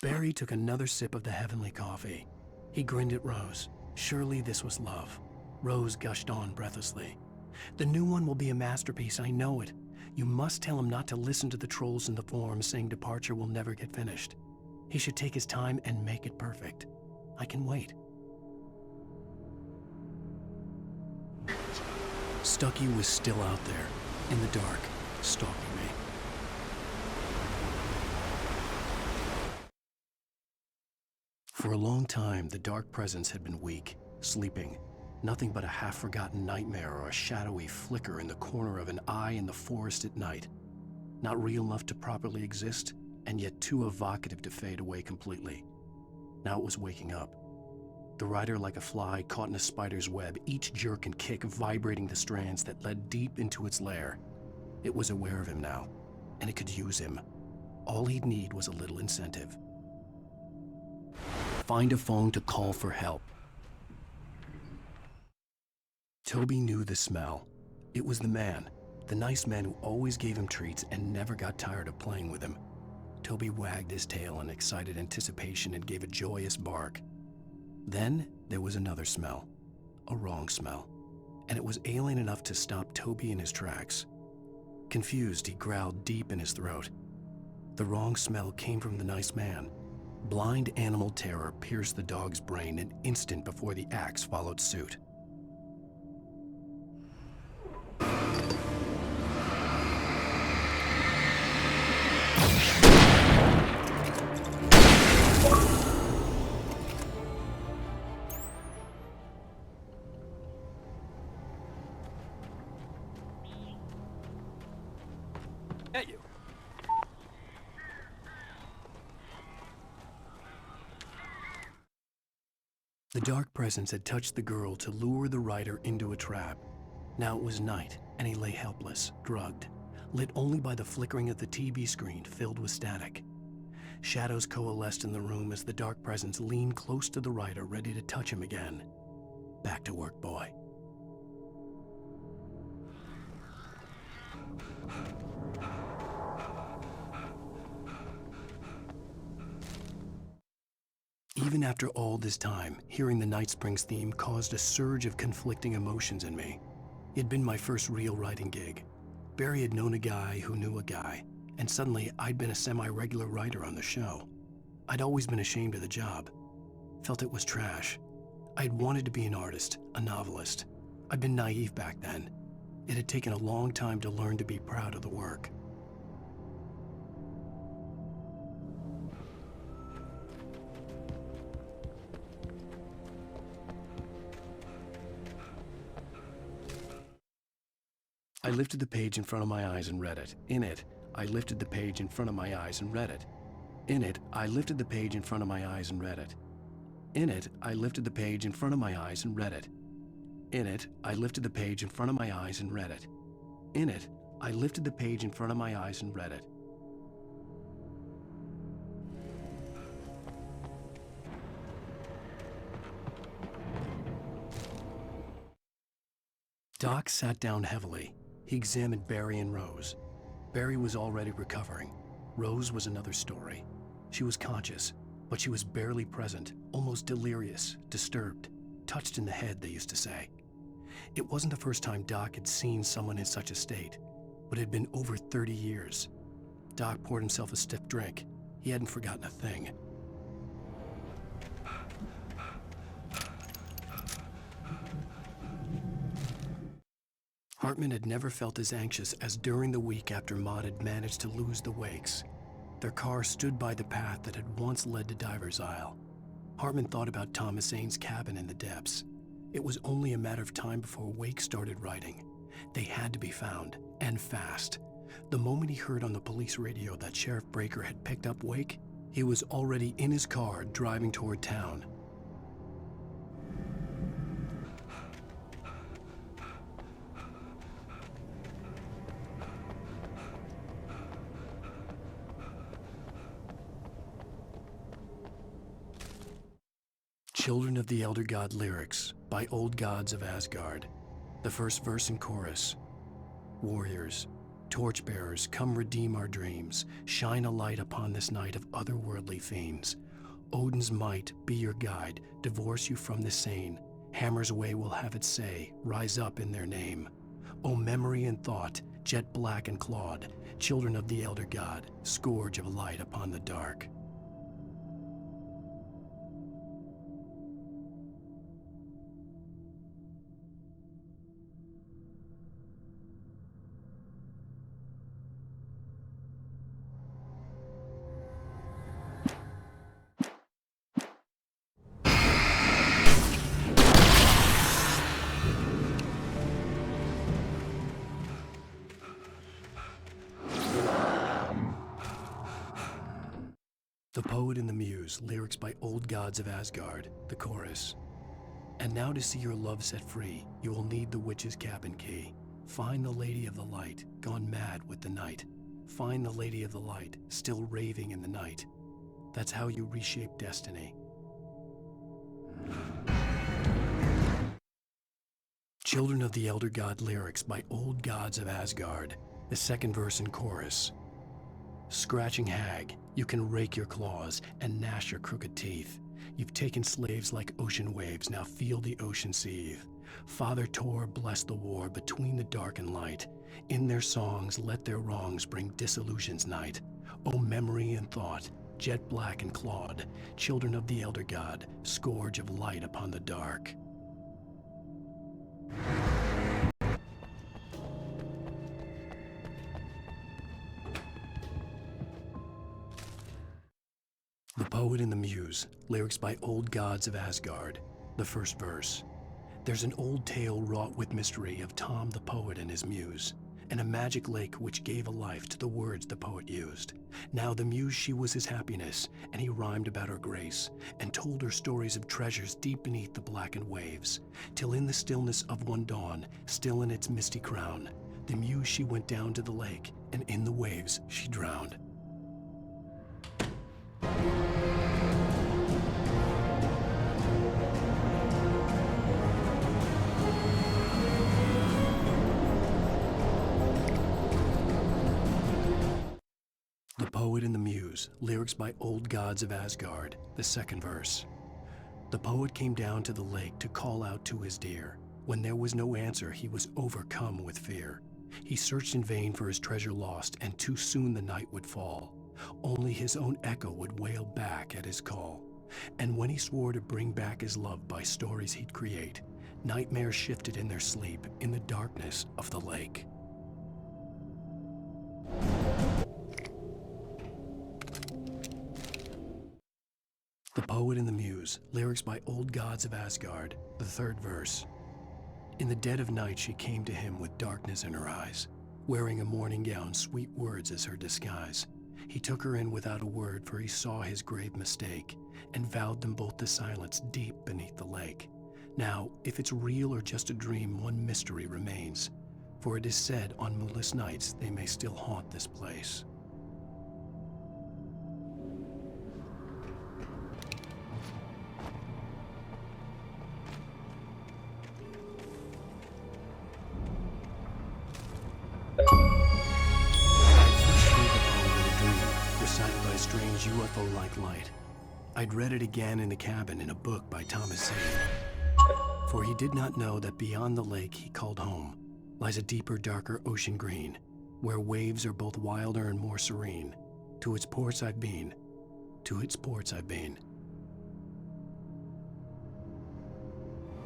Barry took another sip of the heavenly coffee. He grinned at Rose. Surely this was love. Rose gushed on breathlessly. The new one will be a masterpiece, I know it. You must tell him not to listen to the trolls in the forums saying Departure will never get finished. He should take his time and make it perfect. I can wait. Stucky was still out there, in the dark, stalking me. For a long time, the dark presence had been weak, sleeping. Nothing but a half-forgotten nightmare or a shadowy flicker in the corner of an eye in the forest at night. Not real enough to properly exist, and yet too evocative to fade away completely. Now it was waking up. The rider like a fly caught in a spider's web, each jerk and kick vibrating the strands that led deep into its lair. It was aware of him now, and it could use him. All he'd need was a little incentive. Find a phone to call for help. Toby knew the smell. It was the man, the nice man who always gave him treats and never got tired of playing with him. Toby wagged his tail in excited anticipation and gave a joyous bark. Then there was another smell, a wrong smell, and it was alien enough to stop Toby in his tracks. Confused, he growled deep in his throat. The wrong smell came from the nice man. Blind animal terror pierced the dog's brain an instant before the axe followed suit. At you. The dark presence had touched the girl to lure the rider into a trap. Now it was night, and he lay helpless, drugged, lit only by the flickering of the TV screen filled with static. Shadows coalesced in the room as the dark presence leaned close to the rider, ready to touch him again. Back to work, boy. Even after all this time, hearing the Night Springs theme caused a surge of conflicting emotions in me. It had been my first real writing gig. Barry had known a guy who knew a guy, and suddenly I'd been a semi-regular writer on the show. I'd always been ashamed of the job. Felt it was trash. I'd wanted to be an artist, a novelist. I'd been naive back then. It had taken a long time to learn to be proud of the work. I lifted the page in front of my eyes and read it. In it, I lifted the page in front of my eyes and read it. In it, I lifted the page in front of my eyes and read it. In it, I lifted the page in front of my eyes and read it. In it, I lifted the page in front of my eyes and read it. In it, I lifted the page in front of my eyes and read it. Doc sat down heavily. He examined Barry and Rose. Barry was already recovering. Rose was another story. She was conscious, but she was barely present, almost delirious, disturbed, touched in the head, they used to say. It wasn't the first time Doc had seen someone in such a state, but it had been over 30 years. Doc poured himself a stiff drink. He hadn't forgotten a thing. Hartman had never felt as anxious as during the week after Maud had managed to lose the Wakes. Their car stood by the path that had once led to Diver's Isle. Hartman thought about Thomas Ains's cabin in the depths. It was only a matter of time before Wake started writing. They had to be found, and fast. The moment he heard on the police radio that Sheriff Breaker had picked up Wake, he was already in his car driving toward town. Children of the Elder God lyrics by Old Gods of Asgard. The first verse and chorus. Warriors, Torchbearers, come redeem our dreams. Shine a light upon this night of otherworldly fiends. Odin's might be your guide, divorce you from the sane. Hammer's way will have its say, rise up in their name. O memory and thought, jet black and clawed, children of the elder god, scourge of light upon the dark. The Poet and the Muse, lyrics by Old Gods of Asgard, the chorus. And now to see your love set free, you will need the witch's cabin key. Find the Lady of the Light, gone mad with the night. Find the Lady of the Light, still raving in the night. That's how you reshape destiny. Children of the Elder God lyrics by Old Gods of Asgard, the second verse and chorus. Scratching hag, you can rake your claws and gnash your crooked teeth. You've taken slaves like ocean waves, now feel the ocean seethe. Father Tor bless the war between the dark and light. In their songs let their wrongs bring disillusion's night. O memory and thought, jet black and clawed, children of the elder god, scourge of light upon the dark. The Poet and the Muse, lyrics by Old Gods of Asgard, the first verse. There's an old tale wrought with mystery of Tom the poet and his muse, and a magic lake which gave a life to the words the poet used. Now the muse, she was his happiness, and he rhymed about her grace, and told her stories of treasures deep beneath the blackened waves, till in the stillness of one dawn, still in its misty crown, the muse she went down to the lake, and in the waves she drowned. The Poet and the Muse, lyrics by Old Gods of Asgard, the second verse. The poet came down to the lake to call out to his dear. When there was no answer, he was overcome with fear. He searched in vain for his treasure lost, and too soon the night would fall. Only his own echo would wail back at his call. And when he swore to bring back his love by stories he'd create, nightmares shifted in their sleep in the darkness of the lake. The Poet and the Muse, lyrics by Old Gods of Asgard, the third verse. In the dead of night she came to him with darkness in her eyes, wearing a mourning gown, sweet words as her disguise. He took her in without a word, for he saw his grave mistake, and vowed them both to silence deep beneath the lake. Now, if it's real or just a dream, one mystery remains, for it is said on moonless nights they may still haunt this place. Recited by a strange UFO-like light. I'd read it again in the cabin in a book by Thomas Zane. For he did not know that beyond the lake he called home lies a deeper, darker ocean green, where waves are both wilder and more serene. To its ports I've been, to its ports I've been.